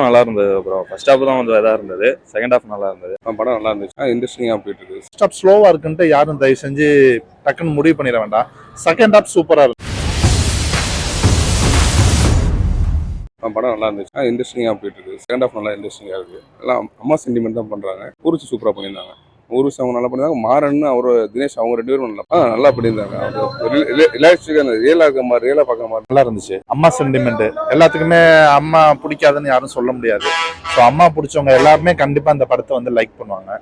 படம் நல்லா இருந்தது ப்ரோ. ஃபர்ஸ்ட் ஹாஃப் தான் கொஞ்சம் இதா இருந்தது. செகண்ட் ஹாஃப் நல்லா இருந்தது. படம் நல்லா இருந்துச்சு. இன்ட்ரெஸ்டிங்கா போயிட்டு இருக்கு. ஃபர்ஸ்ட் ஹாஃப் ஸ்லோவா இருக்குன்ட்டு யாரும் தயவு செஞ்சு டக்குன்னு முடிவு பண்ணிட வேண்டாம். செகண்ட் ஹாஃப் சூப்பரா இருக்கு. படம் நல்லா இருந்துச்சு. இன்ட்ரெஸ்டிங்கா போயிட்டு இருக்கு. செகண்ட் ஹாஃப் நல்லா இன்ட்ரெஸ்டிங்கா இருக்கு. எல்லாம் அம்மா சென்டிமெண்ட் தான் பண்றாங்க. ஊருச்சு சூப்பரா பண்ணியிருந்தாங்க. ஊருச்சு அவங்க நல்லா பண்ணியிருந்தாங்க. மாறன் அவரு தினேஷ் அவங்க 2 பேரும் நல்லா பண்ணியிருந்தாங்க. ரிலாக்ஸ்டிக்கா ரியலா இருக்க மாதிரி ரியலா பார்க்க மாதிரி நல்லா இருந்துச்சு. அம்மா சென்டிமெண்ட் எல்லாத்துக்குமே அம்மா பிடிக்காதுன்னு யாரும் சொல்ல முடியாது. ஸோ அம்மா பிடிச்சவங்க எல்லாருமே கண்டிப்பா இந்த படத்தை வந்து லைக் பண்ணுவாங்க.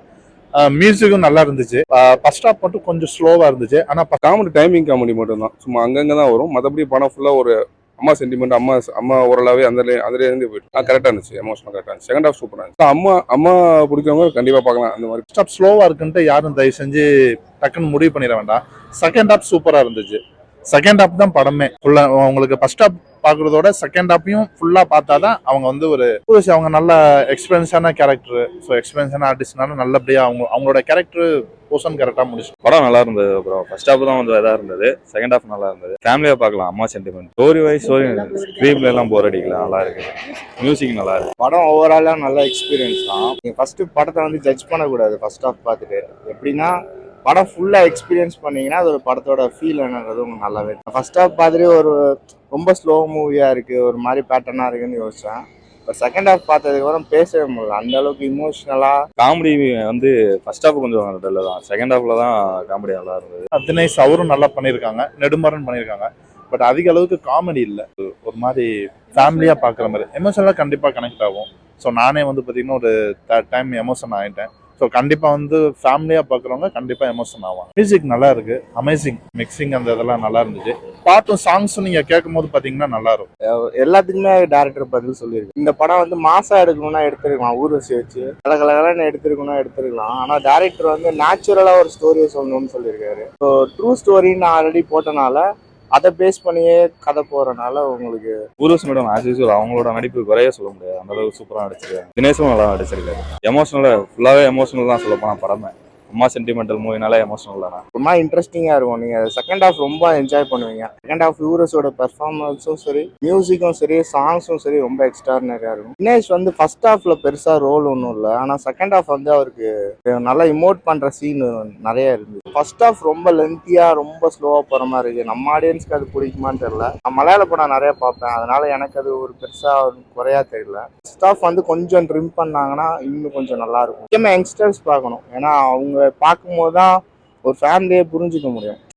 மியூசிக்கும் நல்லா இருந்துச்சு. ஃபர்ஸ்ட் ஹாஃப் மட்டும் கொஞ்சம் ஸ்லோவா இருந்துச்சு. ஆனா காமெடி டைமிங் காமெடி மட்டும் தான். சும்மா அங்கங்க தான் வரும். மற்றபடி படம் ஃபுல்லா ஒரு அம்மா சென்டிமெண்ட் அம்மா ஓரளவே அதுல இருந்து போயிட்டு கரெக்டா இருந்துச்சு. எமோஷனல் கரெக்டா இருந்துச்சு. செகண்ட் ஹாஃப் சூப்பரா இருந்துச்சு. அம்மா பிடிச்சவங்க கண்டிப்பா பார்க்கலாம். அந்த மாதிரி ஃபர்ஸ்ட் ஹாஃப் ஸ்லோவா இருக்குன்ட்டு யாரும் தயவு செஞ்சு டக்குன்னு முடிவு பண்ணிட வேண்டாம். செகண்ட் ஹாஃப் சூப்பரா இருந்துச்சு. செகண்ட் ஹாஃப் தான் படமே ஃபுல்லா. உங்களுக்கு ஃபர்ஸ்ட் ஹாஃப் பாக்குறதோட செகண்ட் ஹாஃபையும் ஃபுல்லா பார்த்தாதான் அவங்க வந்து அவங்க நல்ல எக்ஸ்பீரியன்ஸான கேரக்டர். ஸோ எக்ஸ்பீரியன்ஸான ஆர்டிஸ்ட்னால நல்லபடியா அவங்களோட கேரக்டர் போர்ஷன் கரெக்டா முடிச்சு. படம் நல்லா இருந்தது ப்ரோ. ஃபர்ஸ்ட் ஹாஃப் தான் கொஞ்சம் இதா இருந்தது. செகண்ட் ஹாஃப் நல்லா இருந்தது. ஃபேமிலியா பார்க்கலாம். அம்மா சென்டிமெண்ட் ஸ்டோரி வைஸ் ஸ்க்ரீன்ல எல்லாம் போர் அடிக்கல. நல்லா இருக்கு. மியூசிக் நல்லா இருக்கு. படம் ஓவராலா நல்ல எக்ஸ்பீரியன்ஸ் தான். நீங்க ஃபர்ஸ்ட் படத்தை வந்து ஜட்ஜ் பண்ணக்கூடாது. ஃபர்ஸ்ட் ஹாஃப் பார்த்துட்டு எப்படின்னா படம் ஃபுல்லா எக்ஸ்பீரியன்ஸ் பண்ணீங்கன்னா அது ஒரு படத்தோட ஃபீல் என்னன்றது உங்களுக்கு நல்லாவே. ஃபர்ஸ்ட் ஹாஃப் பார்த்துட்டு ரொம்ப ஸ்லோ மூவியா இருக்கு, ஒரு மாதிரி பேட்டர்னா இருக்குன்னு யோசிச்சேன். செகண்ட் ஹாஃப் பார்த்ததுக்கு அப்புறம் பேசவே முடியல. அந்த அளவுக்கு இமோஷனலா காமெடி வந்து ஃபர்ஸ்ட் ஹாஃப் கொஞ்சம் டல்லு தான். செகண்ட் ஹாஃப்ல தான் காமெடி நல்லா இருந்தது. தினேஷ் அவரும் நல்லா பண்ணியிருக்காங்க. நெடுமாறன் பண்ணியிருக்காங்க. பட் அதிக அளவுக்கு காமெடி இல்லை. ஒரு மாதிரி ஃபேமிலியா பார்க்குற மாதிரி எமோஷனலா கண்டிப்பா கனெக்ட் ஆகும். ஸோ நானே வந்து பார்த்தீங்கன்னா ஒரு டைம் எமோஷன் ஆகிட்டேன். ஸோ கண்டிப்பாக வந்து ஃபேமிலியாக பார்க்குறவங்க கண்டிப்பாக எமோஷன் ஆகும். மியூசிக் நல்லா இருக்கு. அமேசிங் மிக்சிங் அந்த இதெல்லாம் நல்லா இருந்துச்சு. பாட்டும் சாங்ஸும் நீங்கள் கேட்கும் போது பார்த்தீங்கன்னா நல்லா இருக்கும். எல்லாத்துக்குமே டேரக்டர் பதில் சொல்லியிருக்கு. இந்த படம் வந்து மாசா எடுக்கணும்னா எடுத்துருக்கலாம். ஊர்வசி வச்சு கலகலன்னு எடுத்துருக்கலாம். ஆனால் டேரக்டர் வந்து நேச்சுரலா ஒரு ஸ்டோரியை சொல்லணும்னு சொல்லியிருக்காரு. ஸோ ட்ரூ ஸ்டோரின்னு ஆல்ரெடி போட்டனால அதை பேஸ் பண்ணியே கதை போறனால உங்களுக்கு ஊர்வசி மேடம் ஆஸ் யூசுவல் அவங்களோட நடிப்பு குறைய சொல்ல முடியாது. அந்த அளவுக்கு சூப்பராக நடிச்சிருக்காரு. தினேஷும் நல்லா நடிச்சிருக்காரு. எமோஷனலா ஃபுல்லாவே எமோஷனல் தான் சொல்ல போனா படமே. அம்மா சென்டிமெண்டல் மூவினால எமோஷனல் தானே. ரொம்ப இன்ட்ரெஸ்டிங்கா இருக்கும். நீங்க செகண்ட் ஹாஃப் ரொம்ப என்ஜாய் பண்ணுவீங்க. செகண்ட் ஹாஃப் யூரஸோட பெர்ஃபார்மன்ஸும் சரி, மியூசிக்கும் சரி, சாங்ஸும் சரி ரொம்ப எக்ஸ்ட்ராடினரியா இருக்கும். தினேஷ் வந்து ஃபர்ஸ்ட் ஹாஃப்ல பெருசா ரோல் ஒன்றும் இல்லை. ஆனா செகண்ட் ஹாஃப் வந்து அவருக்கு நல்லா இமோட் பண்ற சீன் நிறைய இருந்துச்சு. ஃபர்ஸ்ட் ஹாஃப் ரொம்ப லென்த்தியா ரொம்ப ஸ்லோவா போற மாதிரி இருக்கு. நம்ம ஆடியன்ஸ்க்கு அது பிடிக்குமான்னு தெரியல. நான் மலையாள படம் நிறைய பார்ப்பேன். அதனால எனக்கு அது ஒரு பெருசா குறையா தெரியல. ஃபர்ஸ்ட் ஹாஃப் வந்து கொஞ்சம் ட்ரிம் பண்ணாங்கன்னா இன்னும் கொஞ்சம் நல்லா இருக்கும். முக்கியமா யங்ஸ்டர்ஸ் பார்க்கணும். ஏன்னா அவங்க பார்க்கும்போது தான் ஒரு ஃபேமிலியே புரிஞ்சுக்க முடியும்.